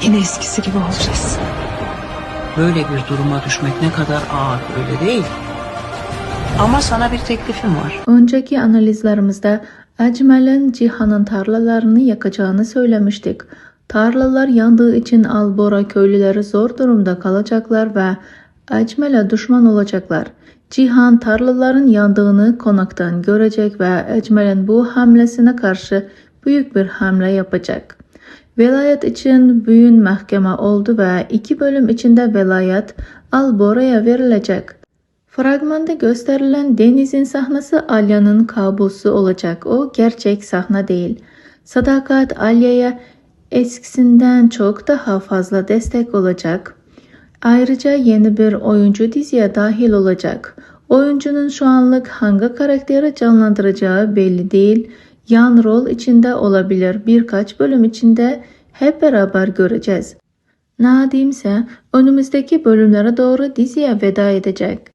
Yine eskisi gibi olacağız. Böyle bir duruma düşmek ne kadar ağır, öyle değil. Ama sana bir teklifim var. Önceki analizlerimizde Ecmel'in Cihan'ın tarlalarını yakacağını söylemiştik. Tarlalar yandığı için Albora köylüleri zor durumda kalacaklar ve Ecmel'e düşman olacaklar. Cihan tarlaların yandığını konaktan görecek ve Ecmel'in bu hamlesine karşı büyük bir hamle yapacak. Velayet için büyün mahkeme oldu ve 2 bölüm içinde velayet Albora'ya verilecek. Fragmanda gösterilen Deniz'in sahnesi Alya'nın kabusu olacak. O gerçek sahne değil. Sadakat Alya'ya eskisinden çok daha fazla destek olacak. Ayrıca yeni bir oyuncu diziye dahil olacak. Oyuncunun şu anlık hangi karakteri canlandıracağı belli değil. Yan rol içinde olabilir. Birkaç bölüm içinde hep beraber göreceğiz. Nadim ise önümüzdeki bölümlere doğru diziye veda edecek.